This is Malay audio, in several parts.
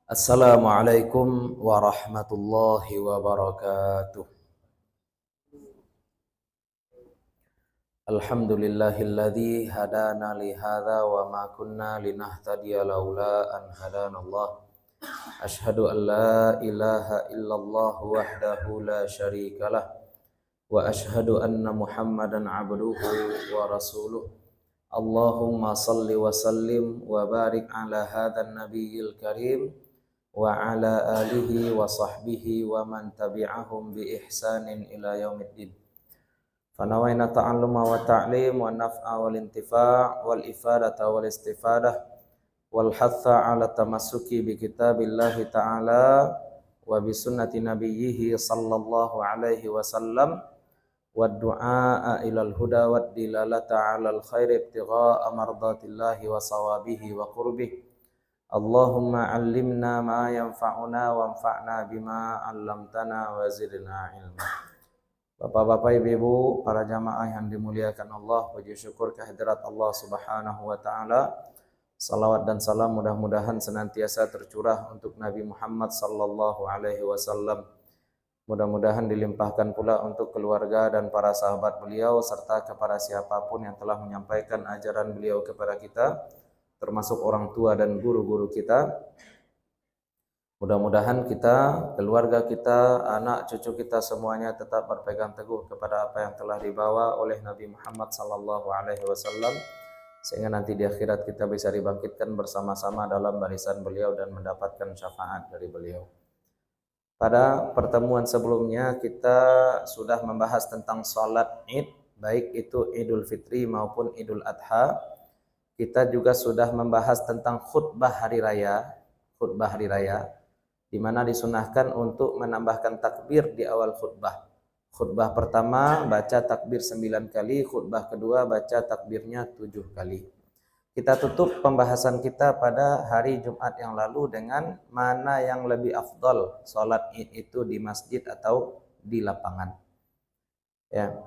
Assalamualaikum warahmatullahi wabarakatuh. Alhamdulillahilladzi hadana li hadza wa ma kunna linahtadiya laula an hadanallah. Asyhadu an la ilaha illallah wahdahu la syarikalah wa asyhadu anna Muhammadan abduhu wa rasuluh. Allahumma salli wa sallim wa barik ala hadzal nabiyil karim wa ala alihi wa sahbihi wa man tabi'ahum bi ihsanin ila yaumiddin. Fanawaina ta'alluma wa ta'lim wa naf'a wal intifa' wal ifadata wal istifadah wal hatha ala tamassuki bi kitabillahi ta'ala wa bi sunnati nabiyhi sallallahu alaihi wasallam wa du'a ilal huda wa dilalata ala al khairi ibtigha'a mardatillahi wa sawabihi wa qurbihi. Allahumma allimna ma yanfa'una wanfa'na bima 'allamtana wa zidna ilma. Bapak-bapak, ibu-ibu, para jamaah yang dimuliakan Allah, puji syukur kehadirat Allah Subhanahu wa taala. Salawat dan salam mudah-mudahan senantiasa tercurah untuk Nabi Muhammad sallallahu alaihi wasallam. Mudah-mudahan dilimpahkan pula untuk keluarga dan para sahabat beliau serta kepada siapapun yang telah menyampaikan ajaran beliau kepada kita, termasuk orang tua dan guru-guru kita. Mudah-mudahan kita, keluarga kita, anak cucu kita semuanya tetap berpegang teguh kepada apa yang telah dibawa oleh Nabi Muhammad sallallahu alaihi wasallam, sehingga nanti di akhirat kita bisa dibangkitkan bersama-sama dalam barisan beliau dan mendapatkan syafaat dari beliau. Pada pertemuan sebelumnya kita sudah membahas tentang salat Id, baik itu Idul Fitri maupun Idul Adha. Kita juga sudah membahas tentang khutbah hari raya, di mana disunahkan untuk menambahkan takbir di awal khutbah. Khutbah pertama baca takbir 9 kali, khutbah kedua baca takbirnya 7 kali. Kita tutup pembahasan kita pada hari Jumat yang lalu dengan mana yang lebih afdal, salat Id itu di masjid atau di lapangan. Ya.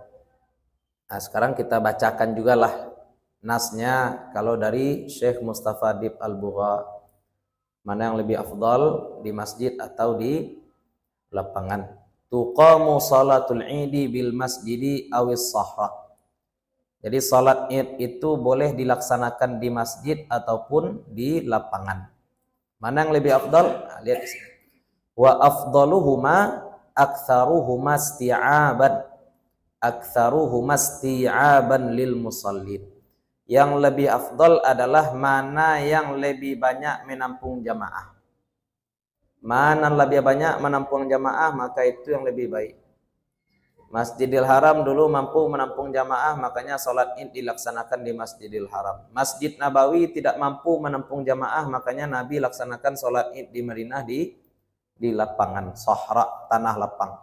Nah, sekarang kita bacakan juga lah nasnya kalau dari Syekh Mustafa Dib Al-Bugha, mana yang lebih afdal di masjid atau di lapangan. Tuqamu salatul idi bil masjidi awis sahra. Jadi salat Id itu boleh dilaksanakan di masjid ataupun di lapangan. Mana yang lebih afdal? Nah, lihat di sini. Wa afdaluhuma aktsaruhuma isti'aban lil musallin. Yang lebih afdal adalah mana yang lebih banyak menampung jamaah. Mana lebih banyak menampung jamaah, maka itu yang lebih baik. Masjidil Haram dulu mampu menampung jamaah, makanya salat Id dilaksanakan di Masjidil Haram. Masjid Nabawi tidak mampu menampung jamaah, makanya Nabi laksanakan salat Id di Madinah di lapangan sahra, tanah lapang.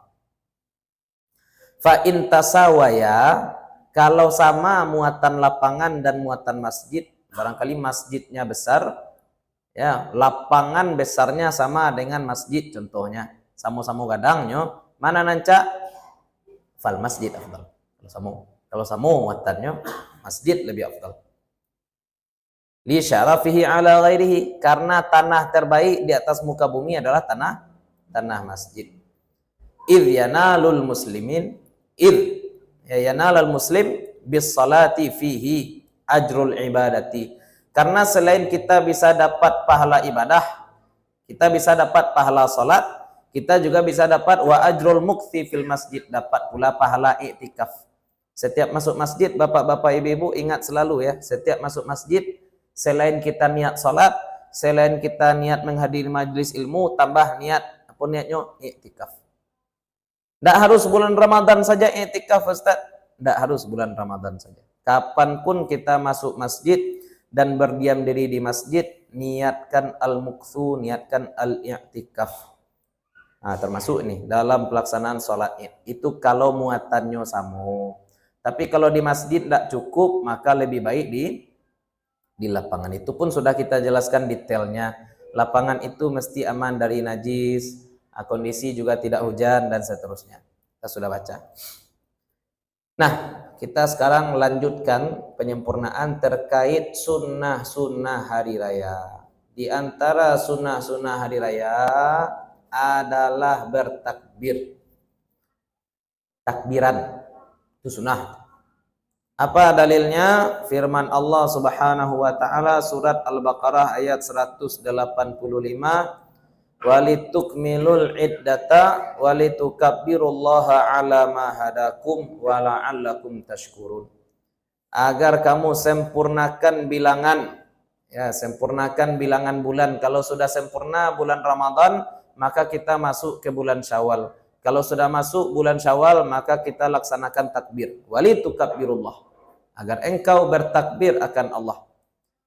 Fa in tasawaya, kalau sama muatan lapangan dan muatan masjid, barangkali masjidnya besar, ya lapangan besarnya sama dengan masjid contohnya, sama-sama gadangnya, mana nanca? Fal masjid afdal. Kalau sama muatannya, masjid lebih afdal. Li syarafihi ala ghairihi, karena tanah terbaik di atas muka bumi adalah tanah masjid. Idh yanalul muslimin yanalul muslim bis salati fihi ajrul ibadati. Karena selain kita bisa dapat pahala ibadah, kita bisa dapat pahala salat, kita juga bisa dapat wa ajrul mukti fil masjid, dapat pula pahala iktikaf. Setiap masuk masjid, bapak-bapak, ibu-ibu ingat selalu ya, setiap masuk masjid selain kita niat salat, selain kita niat menghadiri majelis ilmu, tambah niat apa niatnya? Iktikaf. Tidak harus bulan Ramadan saja iktikaf, Ustaz. Tidak harus bulan Ramadan saja. Kapanpun kita masuk masjid dan berdiam diri di masjid, niatkan al-mukthu, niatkan al-i'tikaf. Nah, termasuk ini dalam pelaksanaan sholat Id. Itu kalau muatannya sama. Tapi kalau di masjid tidak cukup, maka lebih baik di lapangan. Itu pun sudah kita jelaskan detailnya. Lapangan itu mesti aman dari najis, kondisi juga tidak hujan dan seterusnya. Kita sudah baca. Nah, kita sekarang lanjutkan penyempurnaan terkait sunnah-sunnah hari raya. di antara sunnah-sunnah hari raya adalah bertakbir. Takbiran itu sunnah. Apa dalilnya? Firman Allah Subhanahu wa taala surat Al-Baqarah ayat 185, walitukmilul iddata walitukabbirullaha ala ma hadakum wa la'allakum tashkurun. Agar kamu sempurnakan bilangan, ya, sempurnakan bilangan bulan. Kalau sudah sempurna bulan Ramadan, maka kita masuk ke bulan Syawal. Kalau sudah masuk bulan Syawal, maka kita laksanakan takbir. Walitukabbirullah. Agar engkau bertakbir akan Allah.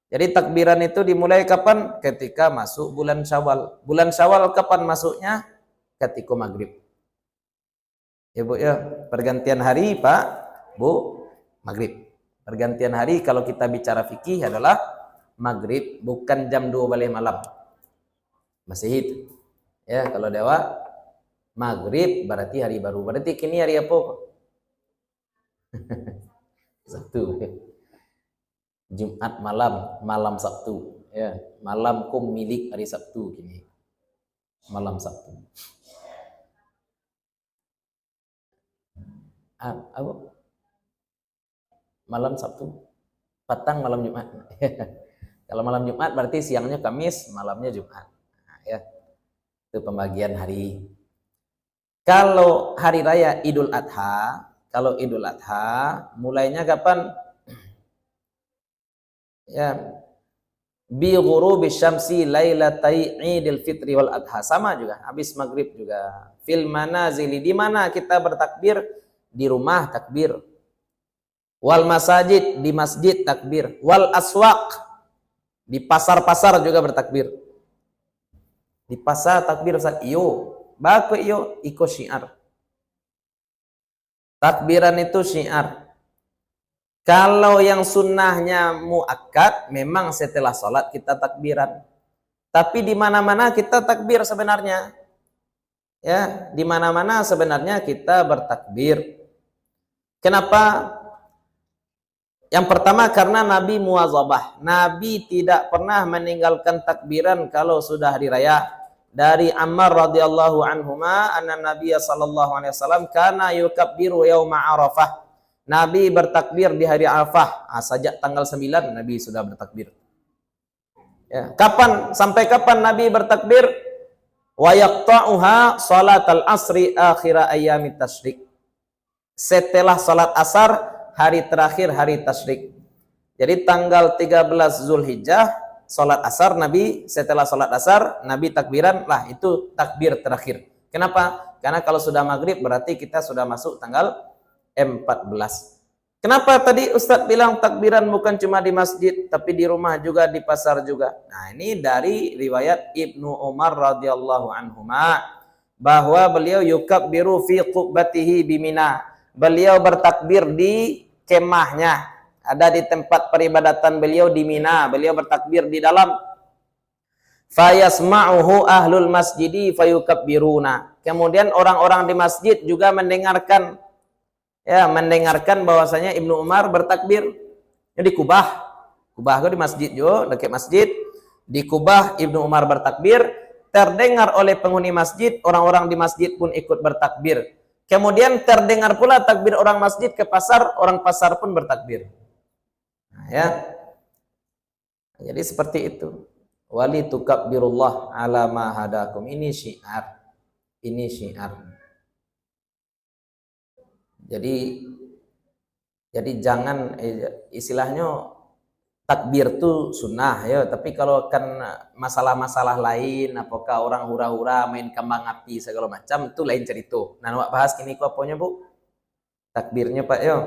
Jadi takbiran itu dimulai kapan? Ketika masuk bulan Syawal. Bulan Syawal kapan masuknya? Ketika maghrib. Ya Bu ya, pergantian hari Pak, Bu, maghrib. Pergantian hari kalau kita bicara fikih adalah maghrib, bukan jam 2 balik malam. Masih itu. Ya, kalau dewa maghrib berarti hari baru. Berarti kini hari apa? Sabtu. Jumat malam, malam Sabtu. Ya, malamku milik hari Sabtu kini. Malam Sabtu. Apa? Malam Sabtu. Petang malam Jumat. Kalau malam Jumat berarti siangnya Kamis, malamnya Jumat. Nah, ya. Itu pembagian hari. Kalau hari raya Idul Adha, mulainya kapan? Ya, bi ghurubi syamsi lailatai Idul Fitri wal Adha, sama juga, habis maghrib juga. Fil manazili, di mana kita bertakbir? Di rumah takbir. Wal masajid, di masjid takbir. Wal aswaq, di pasar-pasar juga bertakbir. Di pasar takbir Ustaz, iyo. Baku iyo, iko syiar. Takbiran itu syiar. Kalau yang sunnahnya muakkad, memang setelah sholat kita takbiran. Tapi di mana-mana kita takbir sebenarnya. Ya, di mana-mana sebenarnya kita bertakbir. Kenapa? Yang pertama karena Nabi muwazabah. Nabi tidak pernah meninggalkan takbiran kalau sudah hari raya. Dari Ammar radhiyallahu anhuma anna Nabiy sallallahu alaihi wasallam kana yukabbiru yauma Arafah. Nabi bertakbir di hari Arafah. Sejak tanggal 9 Nabi sudah bertakbir. Ya, kapan? Sampai kapan Nabi bertakbir? Wa yaqta'uha salatal asri akhir ayyamit tasyrik. Setelah salat asar, hari terakhir hari tasyrik. Jadi tanggal 13 Zulhijjah salat asar Nabi, setelah salat asar Nabi takbiran, lah itu takbir terakhir. Kenapa? Karena kalau sudah maghrib berarti kita sudah masuk tanggal 14. Kenapa tadi Ustadz bilang takbiran bukan cuma di masjid, tapi di rumah juga, di pasar juga? Nah, ini dari riwayat Ibnu Umar radhiyallahu anhuma bahwa beliau yukabbiru fi qubbatihi bimina. Beliau bertakbir di kemahnya. Ada di tempat peribadatan beliau di Mina. Beliau bertakbir di dalam. Fayasma'uhu ahlul masjidi fayukabbiruna. Kemudian orang-orang di masjid juga mendengarkan, ya, mendengarkan bahwasanya Ibnu Umar bertakbir. Di Kubah. Kubah itu di masjid juga, dekat masjid. Di Kubah Ibnu Umar bertakbir, terdengar oleh penghuni masjid, orang-orang di masjid pun ikut bertakbir. Kemudian terdengar pula takbir orang masjid ke pasar, orang pasar pun bertakbir. Nah, ya. Jadi seperti itu. Wali tukabbirullah ala ma hadakum. Ini syiar. Ini syiar. Jadi jangan istilahnya takbir itu sunnah ya, tapi kalau kan masalah-masalah lain, apakah orang hura-hura main kembang api segala macam, itu lain cerita. Nah, nak bahas kini ku apanya Bu? Takbirnya Pak yo.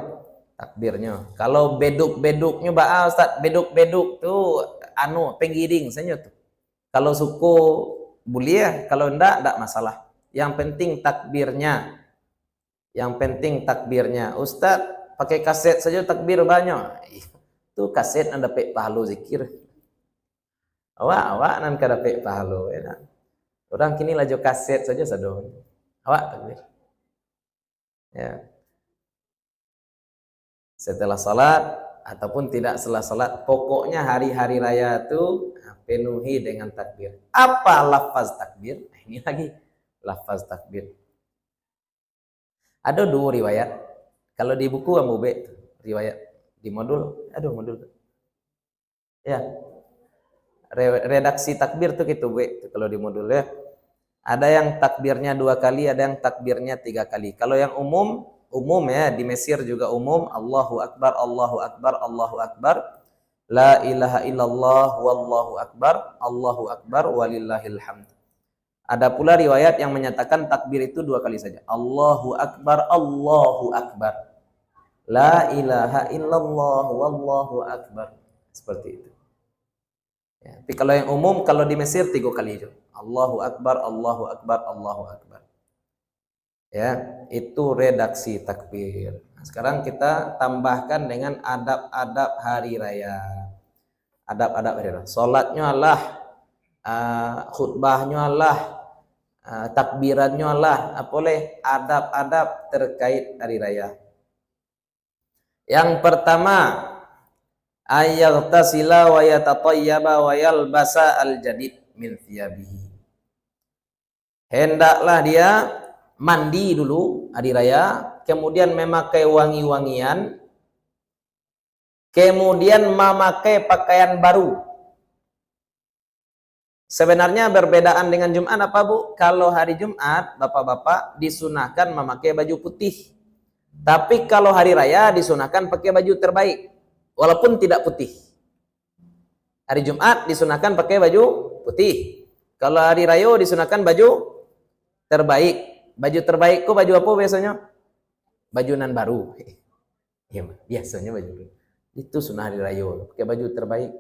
Takbirnya. Kalau beduk-beduknya Pak Ustaz, beduk-beduk tuh penggiring saja tuh. Kalau suku boleh, kalau enggak masalah. Yang penting takbirnya. Yang penting takbirnya. Ustaz pakai kaset saja takbir banyak. Itu kaset anda dapat pahala zikir. Awak nan kada dapat pahala ya. Orang kini laju kaset saja sadon. Awak takbir. Ya. Setelah salat ataupun tidak setelah salat, pokoknya hari-hari raya itu penuhi dengan takbir. Apa lafaz takbir? Nah, ini lagi lafaz takbir. Ada dua riwayat. Kalau di buku Abu B riwayat di modul, modul. Ya. Redaksi takbir tuh gitu Bu, kalau di modul ya. Ada yang takbirnya 2 kali, ada yang takbirnya 3 kali. Kalau yang umum ya, di Mesir juga umum, Allahu Akbar, Allahu Akbar, Allahu Akbar. La ilaha illallah wallahu akbar, Allahu akbar walillahil hamd. Ada pula riwayat yang menyatakan takbir itu 2 kali saja. Allahu akbar, Allahu akbar. La ilaha illallah wallahu akbar. Seperti itu. Ya, tapi kalau yang umum, kalau di Mesir 3 kali itu. Allahu akbar, Allahu akbar, Allahu akbar. Ya, itu redaksi takbir. Nah, sekarang kita tambahkan dengan adab-adab hari raya. Adab-adab hari raya. Salatnya Allah, khutbahnya Allah, takbirannya Allah, boleh adab-adab terkait hari raya. Yang pertama, ayaghtasila wa yatatayyaba wa yalbasa al-jadid min thiyabihi. Hendaklah dia mandi dulu hari raya, kemudian memakai wangi-wangian, kemudian memakai pakaian baru. Sebenarnya berbedaan dengan Jumat apa Bu? Kalau hari Jumat, bapak-bapak disunahkan memakai baju putih. Tapi kalau hari raya disunahkan pakai baju terbaik, walaupun tidak putih. Hari Jumat disunahkan pakai baju putih. Kalau hari raya disunahkan baju terbaik. Baju terbaik kok baju apa biasanya? Baju nan baru. Ya, biasanya baju baru. Itu sunnah hari raya, pakai baju terbaik.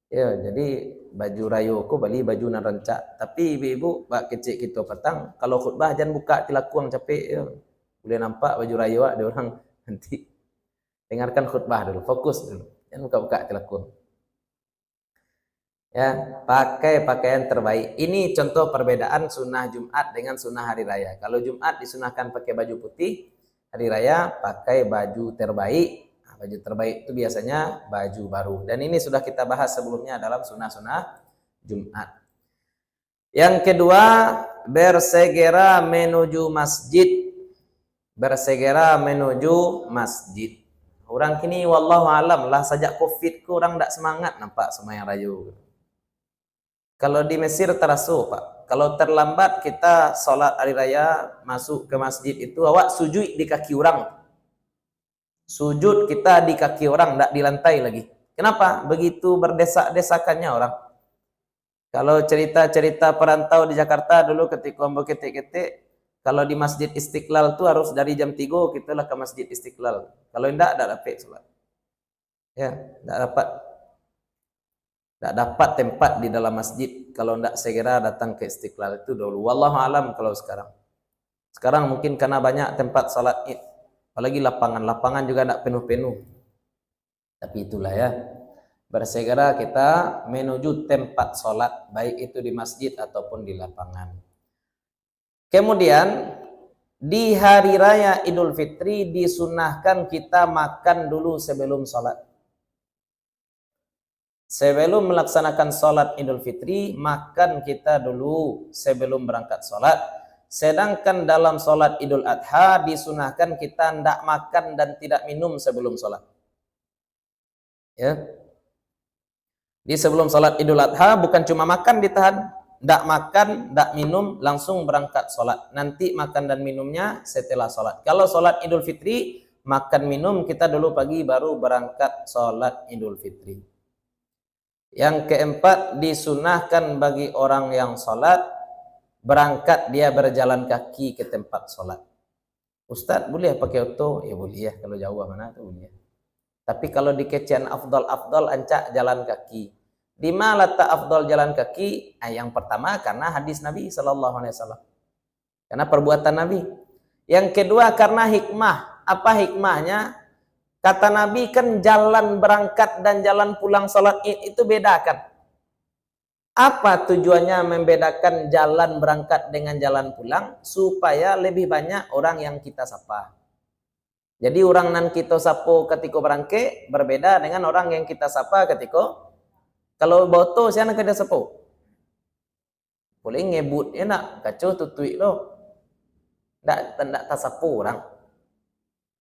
Ya, jadi baju raya kok bali baju nan rancak. Tapi ibu-ibu bak kecil kita petang, kalau khutbah jangan buka tilakuang capek ya. Boleh nampak baju raya ada orang nanti. Dengarkan khutbah dulu, fokus dulu. Jangan buka-buka tilakuang. Ya, pakai pakaian terbaik. Ini contoh perbedaan sunnah Jumat dengan sunnah hari raya. Kalau Jumat disunahkan pakai baju putih, hari raya pakai baju terbaik. Nah, baju terbaik itu biasanya baju baru. Dan ini sudah kita bahas sebelumnya dalam sunnah-sunnah Jumat. Yang kedua, bersegera menuju masjid. Bersegera menuju masjid. Orang kini wallahu alam lah sejak Covid ku orang tak semangat nampak sembahyang raya. Kalau di Mesir terasa Pak, kalau terlambat kita sholat hari raya masuk ke masjid itu awak sujud di kaki orang. Sujud kita di kaki orang, tidak di lantai lagi. Kenapa? Begitu berdesak-desakannya orang. Kalau cerita-cerita perantau di Jakarta dulu ketika ombo ketik-ketik, kalau di Masjid Istiqlal itu harus dari jam 3 kita lah ke Masjid Istiqlal. Kalau tidak dapat sholat. Ya, tidak dapat tempat di dalam masjid kalau tidak segera datang ke Istiqlal itu dulu. Wallahu alam kalau sekarang. Sekarang mungkin karena banyak tempat salat Id, apalagi lapangan juga tidak penuh-penuh. Tapi itulah ya. Bersegera kita menuju tempat salat, baik itu di masjid ataupun di lapangan. Kemudian di hari raya Idul Fitri disunahkan kita makan dulu sebelum salat. Sebelum melaksanakan sholat Idul Fitri, makan kita dulu sebelum berangkat sholat. Sedangkan dalam sholat Idul Adha disunahkan kita tidak makan dan tidak minum sebelum sholat. Ya. Di sebelum sholat Idul Adha bukan cuma makan ditahan, tidak makan, tidak minum, langsung berangkat sholat. Nanti makan dan minumnya setelah sholat. Kalau sholat Idul Fitri, makan minum kita dulu pagi baru berangkat sholat Idul Fitri. Yang keempat, disunahkan bagi orang yang sholat, berangkat dia berjalan kaki ke tempat sholat. Ustaz, boleh pakai auto? Ya boleh ya, kalau jauh mana itu boleh. Tapi kalau di kecian afdal ancak jalan kaki. Di mana letak afdal jalan kaki? Yang pertama karena hadis Nabi SAW. Karena perbuatan Nabi. Yang kedua karena hikmah. Apa hikmahnya? Kata Nabi kan jalan berangkat dan jalan pulang sholat Id itu bedakan. Apa tujuannya membedakan jalan berangkat dengan jalan pulang? Supaya lebih banyak orang yang kita sapa. Jadi orang nan kita sapa ketika berangkat berbeda dengan orang yang kita sapa ketika Kalau boto siapa kerja sepo? Boleh ngebut ya nak kacau tutui lo. Tidak tasapu orang.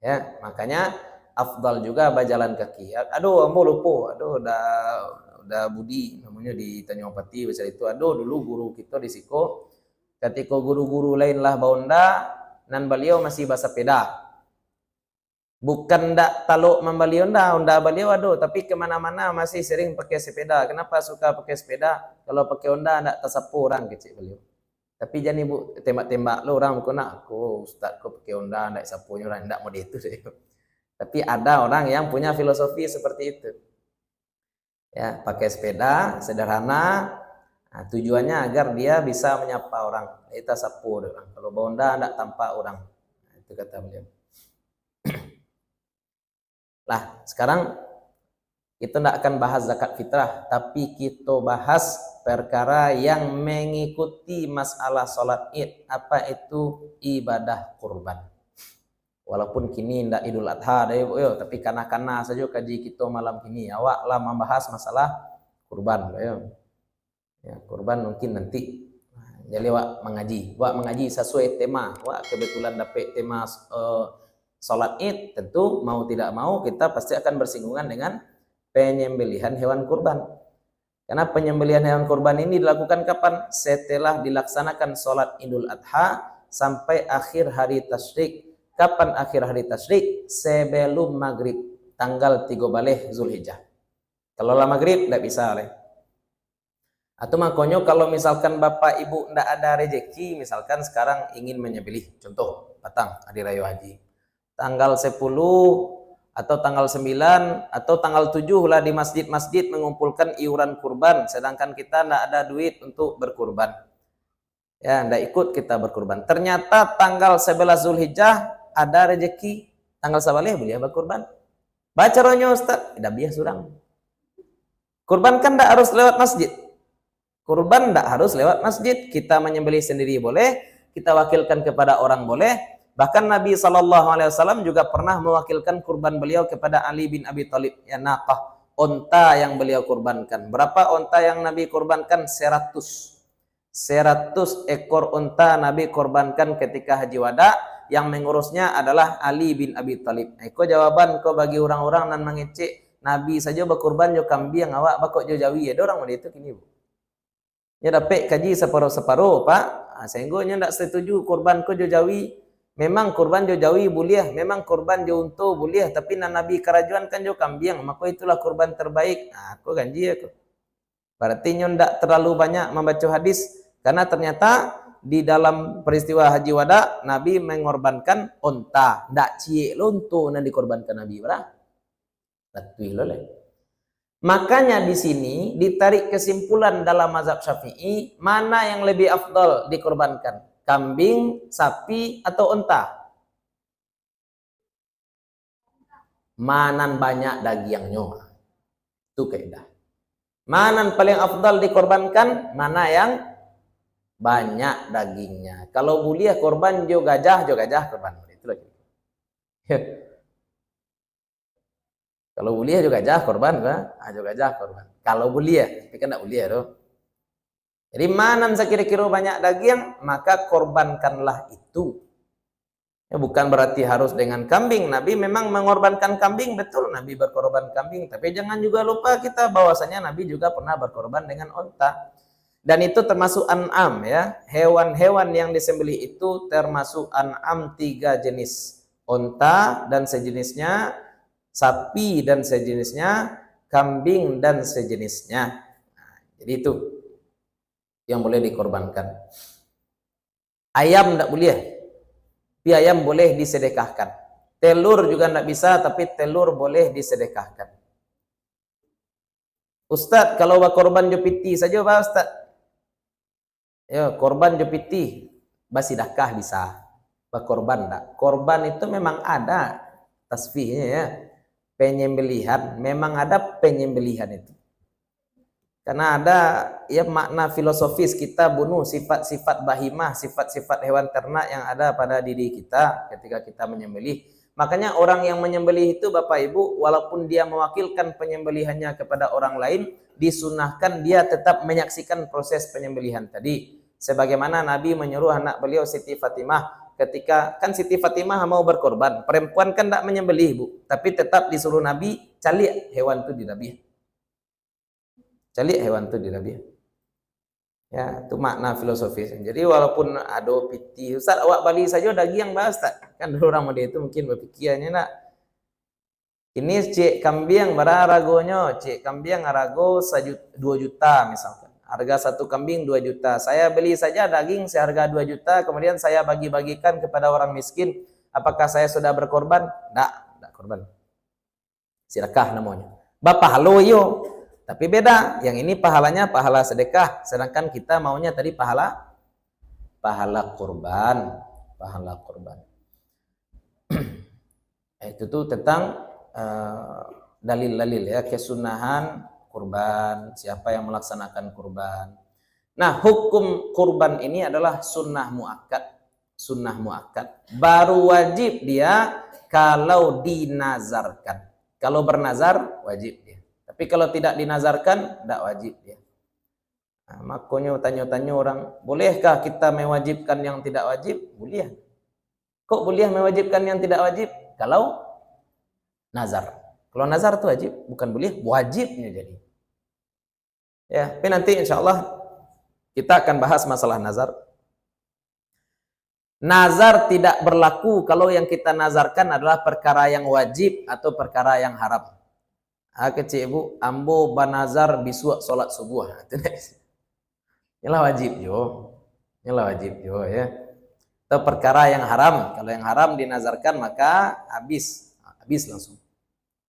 Ya, makanya afdal juga berjalan kaki. Aduh, ambo lupa. Aduh, udah budi namanya di Tanjung Pati besar itu. Aduh, dulu guru kita di Siko. Ketika guru-guru lain lah baunda, nan beliau masih bahasa peda. Bukan ndak taluk membeli onda beliau aduh, tapi kemana-mana masih sering pakai sepeda. Kenapa suka pakai sepeda? Kalau pakai onda ndak tersapu orang kecil beliau. Tapi jangan ibu tembak-tembak lo orang bukan aku ustaz kau pakai onda ndak sapunya orang ndak mau itu deh. Tapi ada orang yang punya filosofi seperti itu. Ya, pakai sepeda sederhana. Nah, tujuannya agar dia bisa menyapa orang. Kita sapu orang. Kalau bonda ndak tampak orang. Nah, itu kata beliau. Lah, sekarang kita tidak akan bahas zakat fitrah, tapi kita bahas perkara yang mengikuti masalah sholat id. Apa itu ibadah kurban? Walaupun kini tidak Idul Adha, tapi kana-kana saja kaji kita malam kini. Awak lah membahas masalah kurban. Ya, kurban mungkin nanti. Jadi wak mengaji sesuai tema. Wak kebetulan dapat tema sholat id, tentu mau tidak mau kita pasti akan bersinggungan dengan penyembelihan hewan kurban. Karena penyembelihan hewan kurban ini dilakukan kapan? Setelah dilaksanakan sholat Idul Adha sampai akhir hari tasyrik. Kapan akhir hari tasyrik? Sebelum maghrib, tanggal 13 Zulhijjah. Kalau lah maghrib tidak bisa oleh. Atau makanya kalau misalkan bapak ibu tidak ada rezeki, misalkan sekarang ingin menyembelih, contoh datang hari raya haji, tanggal 10 atau tanggal 9 atau tanggal 7 lah di masjid-masjid mengumpulkan iuran kurban, sedangkan kita tidak ada duit untuk berkurban. Ya, tidak ikut kita berkurban. Ternyata tanggal 11 Zulhijjah ada rezeki, tanggal 11 boleh berkurban. Baca rohnya Ustaz, tidak biasa surang. Kurban kan tidak harus lewat masjid. Kurban tidak harus lewat masjid. Kita menyembelih sendiri boleh, kita wakilkan kepada orang boleh. Bahkan Nabi SAW juga pernah mewakilkan kurban beliau kepada Ali bin Abi Thalib. Ya, naqah, onta yang beliau kurbankan. Berapa onta yang Nabi kurbankan? 100 ekor onta Nabi kurbankan ketika haji wada. Yang mengurusnya adalah Ali bin Abi Thalib. Iko jawaban ko bagi orang-orang nan mengecek Nabi saja berkurban jo kambing awak bakok jo jawi. Ada orang itu kini bu. Ya dapat kaji separuh-separuh pak. Sehingga tidak setuju kurban ko jo jawi. Memang kurban jo jawi boleh, memang kurban jo unta boleh, tapi Nabi kerajuan kan jo kambing, maka itulah kurban terbaik. Aku ganji aku. Berarti nyo tidak terlalu banyak membaca hadis, karena ternyata di dalam peristiwa haji wada Nabi mengorbankan unta, ndak cie lonto yang dikorbankan Nabi, berah. Betul leh. Makanya di sini ditarik kesimpulan dalam mazhab Syafi'i, mana yang lebih afdal dikorbankan? Kambing, sapi, atau unta? Manan banyak dagingnya. Itu kaidah. Manan paling afdal dikorbankan? Mana yang banyak dagingnya. Kalau boleh korban jo gajah korban. Itu lagi. Kalau boleh jo gajah korban, jo gajah korban. Kalau boleh, tapi kan tidak boleh doh. Jadi mana sekira-kira banyak daging, maka korbankanlah itu. Ya, bukan berarti harus dengan kambing. Nabi memang mengorbankan kambing, betul Nabi berkorban kambing. Tapi jangan juga lupa kita bahwasanya Nabi juga pernah berkorban dengan unta. Dan itu termasuk an'am ya. Hewan-hewan yang disembelih itu termasuk an'am 3 jenis. Unta dan sejenisnya, sapi dan sejenisnya, kambing dan sejenisnya. Nah, jadi itu yang boleh dikorbankan. Ayam tidak boleh. Tapi ayam boleh disedekahkan. Telur juga tidak bisa, tapi telur boleh disedekahkan. Ustaz, kalau korban jopiti saja Pak Ustaz. Ya, korban jopiti basidakah bisa. Korban enggak. Korban itu memang ada tasfihnya ya. Penyembelihan, memang ada penyembelihan itu. Karena ada ya makna filosofis kita bunuh sifat-sifat bahimah, sifat-sifat hewan ternak yang ada pada diri kita ketika kita menyembelih. Makanya orang yang menyembelih itu Bapak Ibu, walaupun dia mewakilkan penyembelihannya kepada orang lain, disunahkan dia tetap menyaksikan proses penyembelihan tadi. Sebagaimana Nabi menyuruh anak beliau Siti Fatimah ketika kan Siti Fatimah mau berkorban, perempuan kan tidak menyembelih Bu, tapi tetap disuruh Nabi calik hewan itu dirabih. Calik hewan itu dirabih. Ya, itu makna filosofis. Jadi walaupun ada piti, Ustaz awak Bali saja daging yang bahas tak? Kan orang model itu mungkin berpikirnya nak. Ini cek kambing berapa ragonya? Cek kambing rago 2 juta misalkan. Harga satu kambing 2 juta. Saya beli saja daging seharga 2 juta, kemudian saya bagi-bagikan kepada orang miskin. Apakah saya sudah berkorban? Tidak korban. Sedekah namanya. Bapak halo yo. Tapi beda, yang ini pahalanya pahala sedekah, sedangkan kita maunya tadi pahala kurban, Itu tuh tentang dalil-dalil ya, kesunahan kurban, siapa yang melaksanakan kurban. Nah, hukum kurban ini adalah sunnah muakkad. Baru wajib dia kalau dinazarkan. Kalau bernazar wajib dia. Tapi kalau tidak dinazarkan, tidak wajib dia. Nah, makanya tanya-tanya orang, bolehkah kita mewajibkan yang tidak wajib? Boleh. Kok boleh mewajibkan yang tidak wajib? Kalau nazar. Kalau nazar itu wajib, bukan boleh, wajibnya jadi. Ya, tapi nanti insya Allah kita akan bahas masalah nazar. Nazar tidak berlaku kalau yang kita nazarkan adalah perkara yang wajib atau perkara yang haram. Kecil ibu, ambo banazar bisuak solat subuh. Inilah wajib jo ya. Itu perkara yang haram. Kalau yang haram dinazarkan maka habis langsung.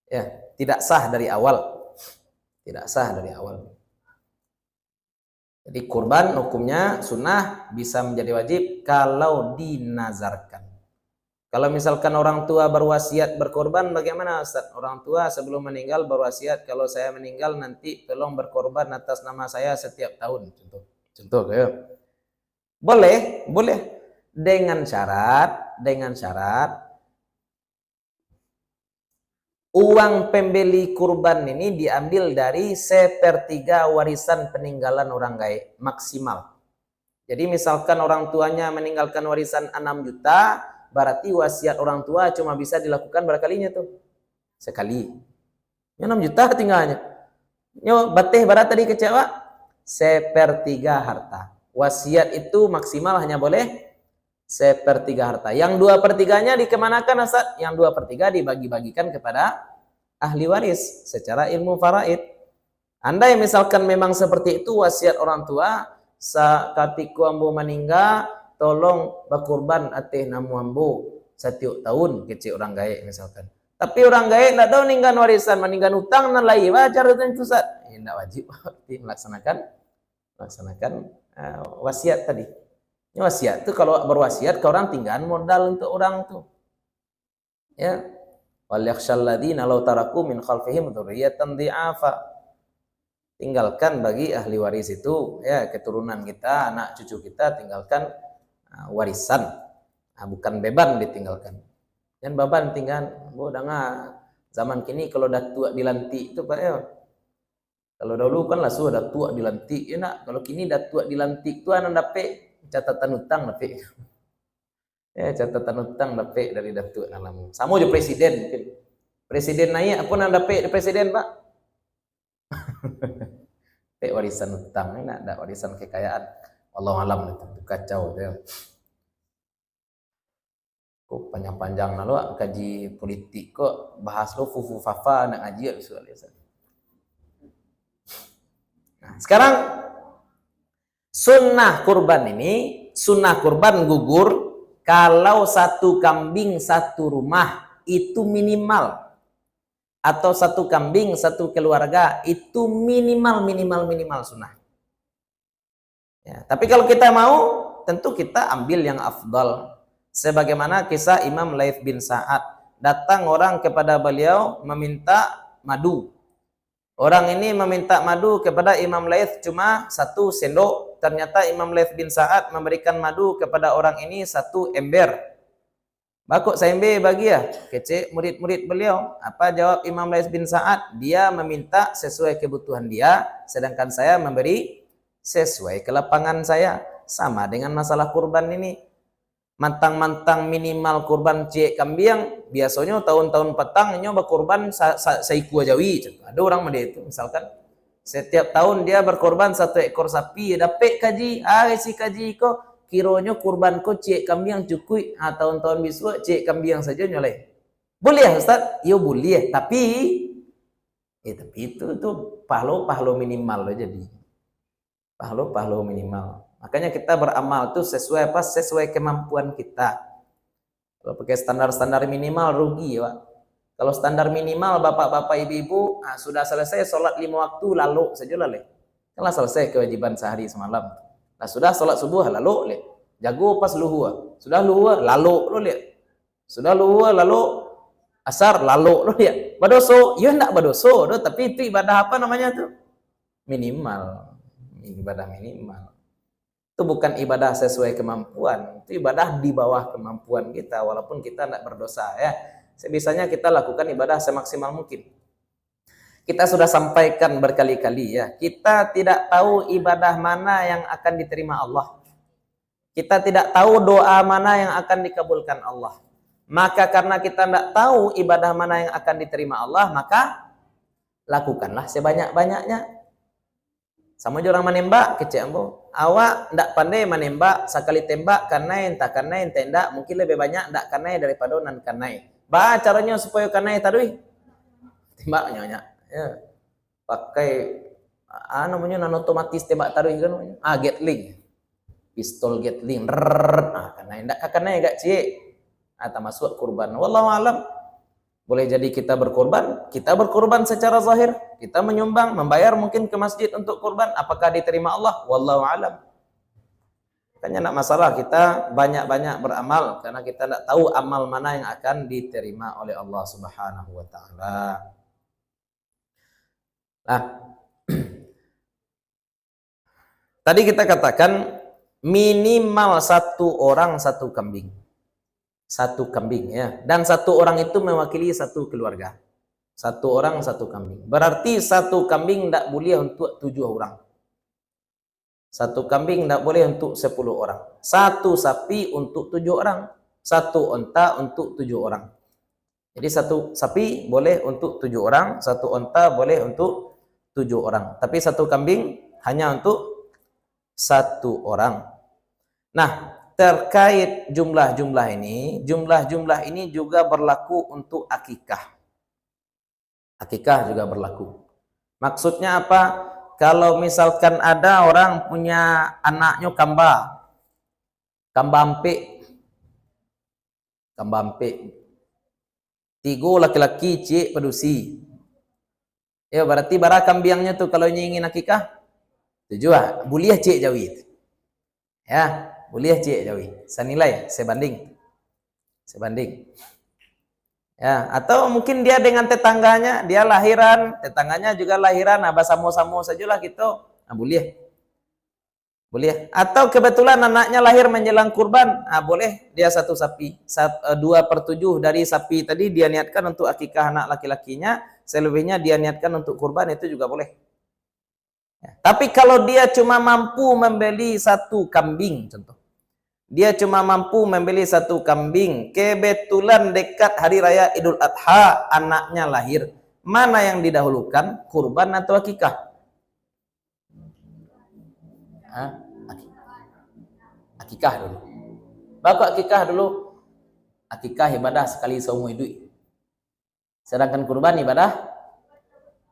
Ya, tidak sah dari awal. Jadi kurban hukumnya sunnah, bisa menjadi wajib kalau dinazarkan. Kalau misalkan orang tua berwasiat berkorban, bagaimana Ustaz? Orang tua sebelum meninggal berwasiat, kalau saya meninggal nanti tolong berkorban atas nama saya setiap tahun. Contoh ya. Boleh. Dengan syarat uang pembeli kurban ini diambil dari 1/3 warisan peninggalan orang gaib maksimal. Jadi misalkan orang tuanya meninggalkan warisan 6 juta, berarti wasiat orang tua cuma bisa dilakukan berapa kalinya tuh? Sekali. 6 juta tinggalnya. Bateh barat tadi kecewa 1/3 harta. Wasiat itu maksimal hanya boleh 1/3 harta. Yang 2/3-nya dikemanakan Ustaz? Yang 2/3 dibagi-bagikan kepada ahli waris secara ilmu faraid. Andai misalkan memang seperti itu wasiat orang tua, sakatiku ambo meninggal, tolong berkorban ateh namu ambo setiap tahun kecil orang gaib misalkan. Tapi orang gaib tidak tahu ninggan warisan, meninggal utang dan lain wajar itu Ustaz. Tidak wajib melaksanakan wasiat tadi. Ini wasiat itu kalau berwasiat ke orang tinggal modal untuk orang tuh. Ya. Wal yakhshal ladzina law taraku min khalfihim dzurriyyatan dhi'afa. Tinggalkan bagi ahli waris itu ya, keturunan kita, anak cucu kita, tinggalkan warisan. Bukan beban ditinggalkan. Dan beban tinggal zaman kini kalau dah tua dilantik itu Pak ya. Kalau dahulu kan lah sudah tua dilantik ya nak. Kalau kini dah tua dilantik tu anak dapat catatan utang dapat. Ya, catatan utang dapat dari datuk dalam. Sama je presiden mungkin. Presiden naik apa nak dapat presiden Pak? Warisan utang ni nak ada warisan kekayaan. Allah alam itu kacau dia. Kok panjang-panjang lalu kaji politik kok bahas lo fufu fafa nak ngaji soal itu. Nah, sekarang sunnah kurban gugur kalau satu kambing satu rumah itu minimal, atau satu kambing satu keluarga itu minimal sunnah. Ya, tapi kalau kita mau tentu kita ambil yang afdal. Sebagaimana kisah Imam Laits bin Sa'ad, datang orang kepada beliau meminta madu. Orang ini meminta madu kepada Imam Laits cuma 1 sendok. Ternyata Imam Laits bin Sa'ad memberikan madu kepada orang ini 1 ember. Bakok Saimbe bagi ya, kece murid-murid beliau. Apa jawab Imam Lais bin Sa'ad? Dia meminta sesuai kebutuhan dia, sedangkan saya memberi sesuai kelapangan saya. Sama dengan masalah kurban ini. Mantang-mantang minimal kurban cek kambing, biasanya tahun-tahun petang nyoba kurban saiku ajawi. Ada orang mede itu misalkan. Setiap tahun dia berkorban 1 ekor sapi, dapat kaji, si kaji ko kironyo kurban ko cek kambing cukup, tahun-tahun bisu cek kambing saja nyoleh. Boleh Ustaz? Yo boleh, tapi itu pahlo minimal loh jadi. Pahlo minimal. Makanya kita beramal tuh sesuai apa? Sesuai kemampuan kita. Kalau pakai standar-standar minimal rugi ya, Pak. Kalau standar minimal bapak-bapak ibu-ibu sudah selesai sholat 5 waktu lalu saja lah leh. Kalau selesai kewajiban sehari semalam. Nah sudah sholat subuh lalu leh. Jago pas luhur. Sudah luhur lalu lo lihat. Sudah luhur lalu asar lalu lo lihat. Badoso, ya enggak badoso, tapi itu ibadah apa namanya tuh? Minimal. Ibadah minimal. Itu bukan ibadah sesuai kemampuan, itu ibadah di bawah kemampuan kita, walaupun kita tidak berdosa ya. Sebisanya kita lakukan ibadah semaksimal mungkin. Kita sudah sampaikan berkali-kali ya, kita tidak tahu ibadah mana yang akan diterima Allah. Kita tidak tahu doa mana yang akan dikabulkan Allah. Maka karena kita tidak tahu ibadah mana yang akan diterima Allah, maka lakukanlah sebanyak-banyaknya. Sama aja orang menembak, kecek ambo. Awak ndak pandai menembak, sekali tembak kanai, entah kanai, entah ndak, mungkin lebih banyak ndak kanai daripada nan kanai. Ba caranya supaya kanai tadi? Tembak nyonya. Ya. Pakai namanya non otomatis tembak tadi kan namanya. Gatling. Pistol Gatling. Kanai ndak kanai gak cek. Atau masuk kurban. Wallahu alam. Boleh jadi kita berkorban secara zahir, kita menyumbang, membayar mungkin ke masjid untuk kurban, apakah diterima Allah? Wallahu alam. Makanya nak masalah kita banyak-banyak beramal, karena kita tidak tahu amal mana yang akan diterima oleh Allah Subhanahu wa taala. Nah, tadi kita katakan minimal 1 orang 1 kambing. 1 kambing ya, dan 1 orang itu mewakili 1 keluarga. 1 orang 1 kambing. Berarti 1 kambing tidak boleh untuk 7 orang. 1 kambing tidak boleh untuk 10 orang. 1 sapi untuk 7 orang. 1 onta untuk 7 orang. Jadi 1 sapi boleh untuk 7 orang, 1 onta boleh untuk 7 orang. Tapi 1 kambing hanya untuk 1 orang. Nah, terkait jumlah-jumlah ini juga berlaku untuk akikah. Akikah juga berlaku. Maksudnya apa? Kalau misalkan ada orang punya anaknya kamba ampek. 3 laki-laki, cik pedusi. Ya berarti bara kambingnya tuh kalau ingin akikah, tujuh boleh cik jawit. Ya. Boleh cik jawi, senilai, sebanding. Ya, atau mungkin dia dengan tetangganya, dia lahiran, tetangganya juga lahiran, sama-sama sajalah gitu. Boleh. Atau kebetulan anaknya lahir menjelang kurban, boleh dia 1 sapi. 2/7 dari sapi tadi dia niatkan untuk akikah anak laki-lakinya, selebihnya dia niatkan untuk kurban, itu juga boleh. Ya. Tapi kalau dia cuma mampu membeli 1 kambing, contoh. Dia cuma mampu membeli 1 kambing. Kebetulan dekat hari raya Idul Adha, anaknya lahir. Mana yang didahulukan? Kurban atau akikah? Akikah dulu. Bapak akikah dulu. Akikah ibadah sekali seumur hidup. Sedangkan kurban ibadah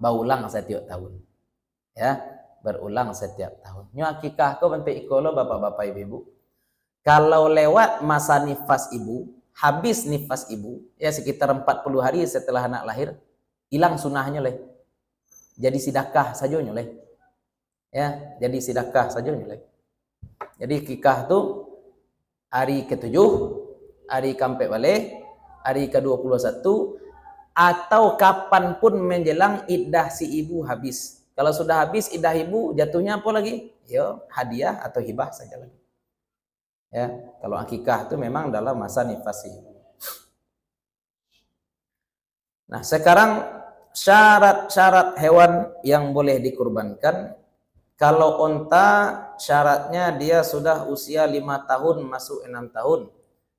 berulang setiap tahun. Ya, berulang setiap tahun. Nyo akikah ko bentuk ikolo bapak-bapak ibu-ibu. Kalau lewat masa nifas ibu, habis nifas ibu, ya sekitar 40 hari setelah anak lahir, hilang sunahnya leh. Jadi sedekah saja leh. Ya, jadi sedekah saja leh. Jadi kikah tu hari ke-7, hari kampe balik, hari ke-21, atau kapanpun menjelang iddah si ibu habis. Kalau sudah habis iddah ibu, jatuhnya apa lagi? Yo, hadiah atau hibah saja lagi. Ya, kalau akikah itu memang dalam masa nifas ibu. Nah, sekarang syarat-syarat hewan yang boleh dikurbankan. Kalau onta syaratnya dia sudah usia 5 tahun masuk 6 tahun.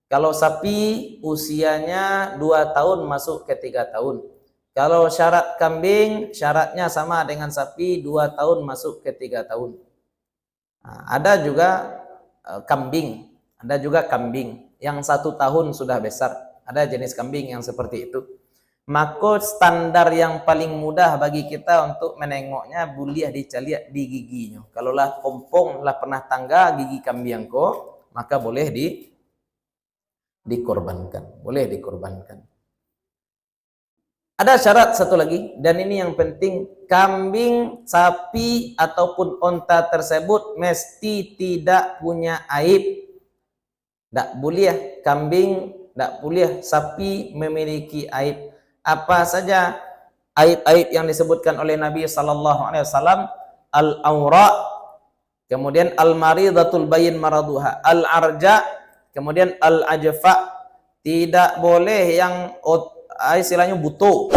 Kalau sapi usianya 2 tahun masuk ke 3 tahun. Kalau syarat kambing syaratnya sama dengan sapi 2 tahun masuk ke 3 tahun. Nah, ada juga kambing, ada juga kambing yang 1 tahun sudah besar. Ada jenis kambing yang seperti itu. Maka standar yang paling mudah bagi kita untuk menengoknya buliah dicaliak di giginya. Kalau lah kompong lah pernah tangga gigi kambing ko, maka boleh dikorbankan, boleh dikorbankan. Ada syarat satu lagi, dan ini yang penting, kambing, sapi ataupun onta tersebut mesti tidak punya aib. Tak boleh kambing, tak boleh sapi memiliki aib. Apa saja aib-aib yang disebutkan oleh Nabi sallallahu alaihi wasallam? Al-aura, kemudian al-maridatul bayin maraduha, al-arja, kemudian al-ajfa. Tidak boleh yang istilahnya buto.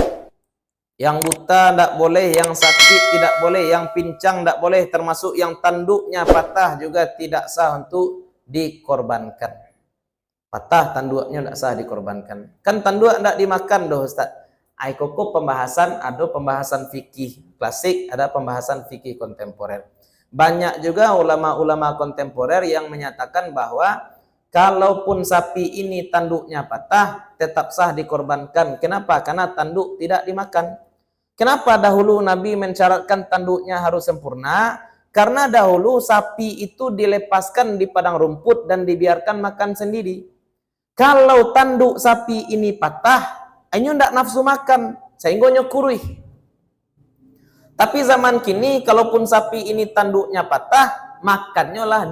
Yang buta tidak boleh, yang sakit tidak boleh, yang pincang tidak boleh, termasuk yang tanduknya patah juga tidak sah untuk dikorbankan. Patah tanduknya tidak sah dikorbankan. Kan tanduk tidak dimakan doh Ustaz. Koko pembahasan, ada pembahasan fikih klasik, ada pembahasan fikih kontemporer. Banyak juga ulama-ulama kontemporer yang menyatakan bahwa kalaupun sapi ini tanduknya patah, tetap sah dikorbankan. Kenapa? Karena tanduk tidak dimakan. Kenapa dahulu Nabi mensyaratkan tanduknya harus sempurna? Karena dahulu sapi itu dilepaskan di padang rumput dan dibiarkan makan sendiri. Kalau tanduk sapi ini patah, hanya tidak nafsu makan, sehingga nyokurih. Tapi zaman kini, kalaupun sapi ini tanduknya patah, makannya lah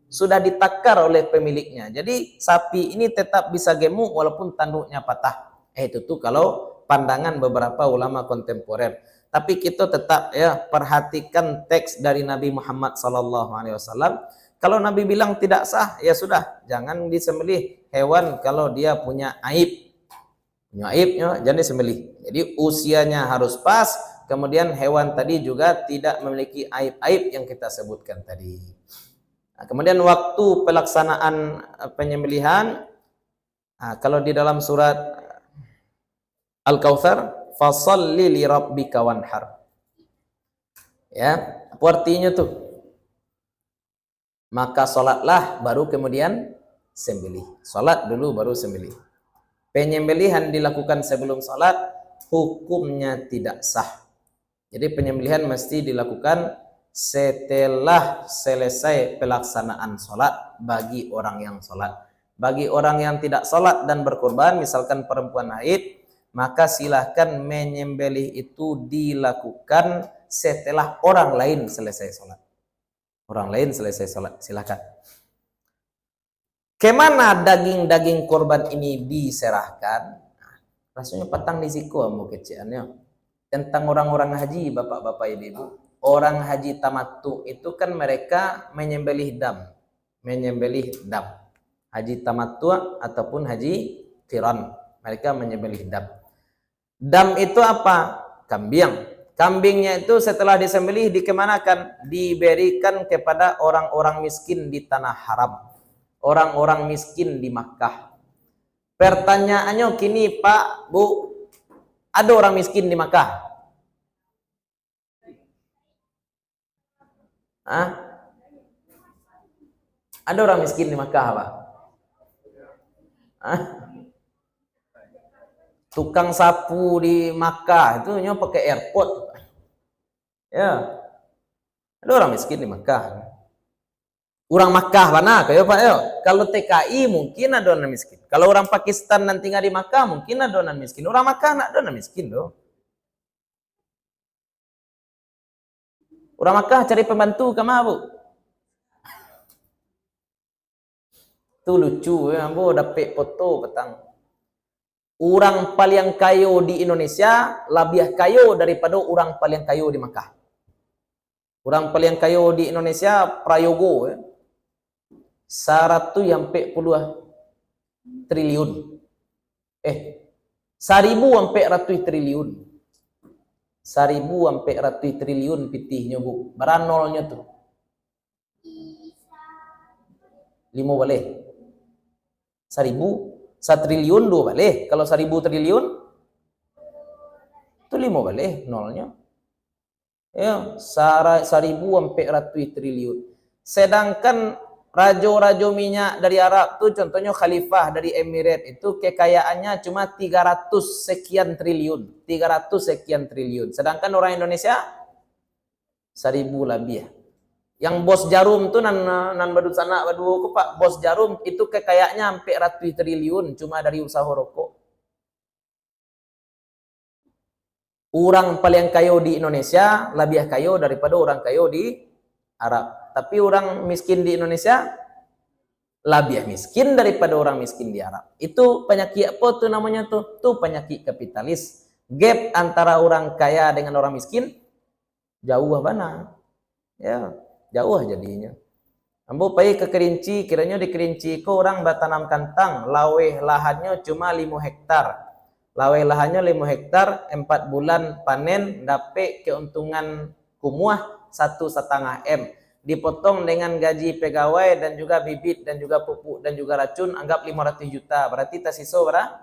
sudah ditakar oleh pemiliknya. Jadi sapi ini tetap bisa gemuk walaupun tanduknya patah. Itu tuh kalau pandangan beberapa ulama kontemporer. Tapi kita tetap ya perhatikan teks dari Nabi Muhammad SAW. Kalau Nabi bilang tidak sah, ya sudah, jangan disembelih hewan kalau dia punya aib. Punya aibnya jangan disembelih. Jadi usianya harus pas, kemudian hewan tadi juga tidak memiliki aib-aib yang kita sebutkan tadi. Nah, kemudian waktu pelaksanaan penyembelihan, kalau di dalam surat Al-Kautsar, fasalli li rabbika wanhar. Ya, apa artinya tuh? Maka sholatlah baru kemudian sembelih. Sholat dulu baru sembelih. Penyembelihan dilakukan sebelum sholat, hukumnya tidak sah. Jadi penyembelihan mesti dilakukan setelah selesai pelaksanaan sholat bagi orang yang sholat. Bagi orang yang tidak sholat dan berkorban, misalkan perempuan haid, maka silahkan menyembelih itu dilakukan setelah orang lain selesai sholat. Orang lain selesai sholat, silahkan. Kemana daging-daging korban ini diserahkan? Rasanya petang di siku mau keciannya. Tentang orang-orang haji, bapak-bapak ibu-ibu. Orang haji tamattu itu kan mereka menyembelih dam. Menyembelih dam. Haji tamattu ataupun haji qiran. Mereka menyembelih dam. Dam itu apa? Kambing. Kambingnya itu setelah disembelih dikemanakan? Diberikan kepada orang-orang miskin di tanah haram. Orang-orang miskin di Makkah. Pertanyaannya kini Pak, Bu, ada orang miskin di Makkah? Hah? Ada orang miskin di Makkah, Pak? Hah? Tukang sapu di Makkah itu nyo pakai airport. Ya. Ada orang miskin di Makkah. Orang Makkah mana kayak Pak yo. Kalau TKI mungkin ada orang miskin. Kalau orang Pakistan dan tinggal di Makkah mungkin ada orang miskin. Orang Makkah nak ada orang miskin doh. Orang Makkah cari pembantu ke mana, Bu? Itu lucu ya, Bu, dapat foto petang. Orang paling kaya di Indonesia lebih kaya daripada orang paling kaya di Makkah. Orang paling kaya di Indonesia Prayogo ya. 140 triliun. 1.000 sampai 100 triliun. 1.000 sampai 100 triliun pitihnya bu. Beranolnya tuh. 5 boleh. 1.000 1 triliun 2 boleh. Kalau 1.000 triliun itu 5 boleh nolnya. Ya, 1.000 sampai 100 triliun. Sedangkan rajo-rajo minyak dari Arab tuh contohnya khalifah dari Emirat itu kekayaannya cuma 300 sekian triliun. 300 sekian triliun. Sedangkan orang Indonesia 1.000 lebih. Yang bos jarum tuh nan badut sana badu Pak, bos jarum itu kekayaannya sampai 100 triliun cuma dari usaha rokok. Orang paling kaya di Indonesia lebih kaya daripada orang kaya di Arab. Tapi orang miskin di Indonesia lebih miskin daripada orang miskin di Arab. Itu penyakit apa tuh namanya tuh? Tuh penyakit kapitalis. Gap antara orang kaya dengan orang miskin jauh mana? Ya, jauh jadinya. Ambo pergi ke Kerinci, kiranya di Kerinci ko orang bertanam kentang, laweh lahannya cuma 5 hektar. Laweh lahannya 5 hektar, 4 bulan panen, dapat keuntungan kumuah 1,5 M. Dipotong dengan gaji pegawai dan juga bibit dan juga pupuk dan juga racun, anggap 500 juta. Berarti tersisa berapa?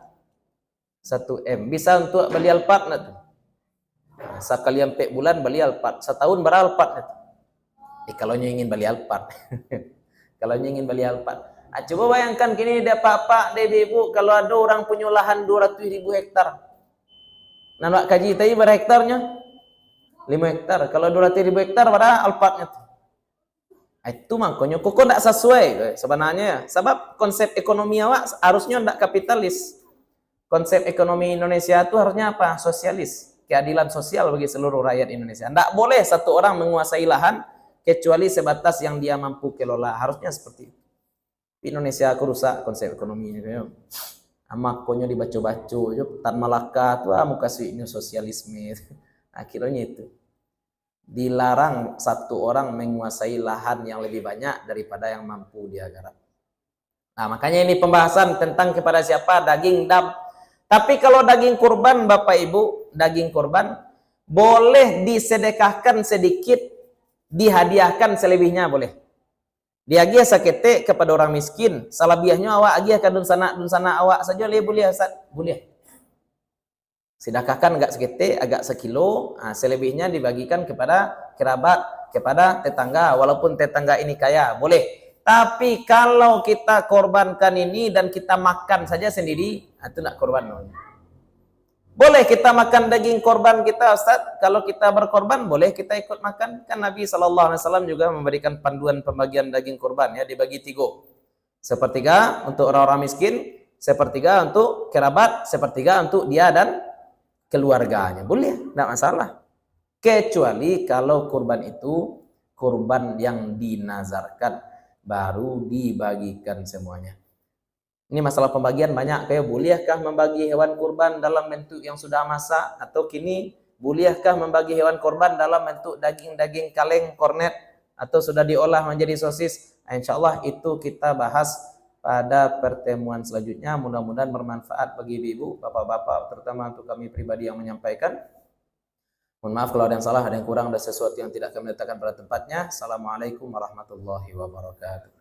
1 M. Bisa untuk beli alpat nak tuh. Sekali 4 bulan beli alpat. Setahun berapa alpat nak tuh? Kalau ingin beli alpat. Kalau ingin beli alpat. Coba bayangkan kini dia pak-pak, dia ibu, kalau ada orang punya lahan 200.000 hektar. Nak kaji tadi berapa hektarnya? 5 hektar. Kalau 200.000 hektar berapa alpatnya tuh? Itu makanya kok tidak sesuai sebenarnya. Sebab konsep ekonomi awak harusnya tidak kapitalis. Konsep ekonomi Indonesia itu harusnya apa? Sosialis. Keadilan sosial bagi seluruh rakyat Indonesia. Tidak boleh satu orang menguasai lahan kecuali sebatas yang dia mampu kelola. Harusnya seperti itu. Indonesia aku rusak konsep ekonominya kayak. Amak konyo dibaca-baca, Tan Malaka tuh muka suinya sosialisme. Akhirnya itu. Dilarang satu orang menguasai lahan yang lebih banyak daripada yang mampu dia garap. Nah, makanya ini pembahasan tentang kepada siapa daging dam. Tapi kalau daging kurban Bapak Ibu, daging kurban boleh disedekahkan sedikit, dihadiahkan selebihnya boleh. Diagiah sakete kepada orang miskin, salabiahnya awak agiah ke dun sana awak saja boleh boleh. Sedekahkan agak sekete, agak sekilo, selebihnya dibagikan kepada kerabat, kepada tetangga, walaupun tetangga ini kaya, boleh. Tapi kalau kita korbankan ini dan kita makan saja sendiri, itu nak korban. Boleh kita makan daging korban kita, Ustaz. Kalau kita berkorban, boleh kita ikut makan. Kan Nabi SAW juga memberikan panduan pembagian daging korban, ya, dibagi 3. Sepertiga untuk orang-orang miskin, sepertiga untuk kerabat, sepertiga untuk dia dan keluarganya. Boleh, tidak masalah. Kecuali kalau kurban itu kurban yang dinazarkan, baru dibagikan semuanya. Ini masalah pembagian banyak. Kayak bolehkah membagi hewan kurban dalam bentuk yang sudah masak, atau kini bolehkah membagi hewan kurban dalam bentuk daging-daging kaleng, kornet, atau sudah diolah menjadi sosis. Insyaallah itu kita bahas pada pertemuan selanjutnya. Mudah-mudahan bermanfaat bagi ibu, bapak-bapak, terutama untuk kami pribadi yang menyampaikan. Mohon maaf kalau ada yang salah, ada yang kurang, ada sesuatu yang tidak kami letakkan pada tempatnya. Assalamualaikum warahmatullahi wabarakatuh.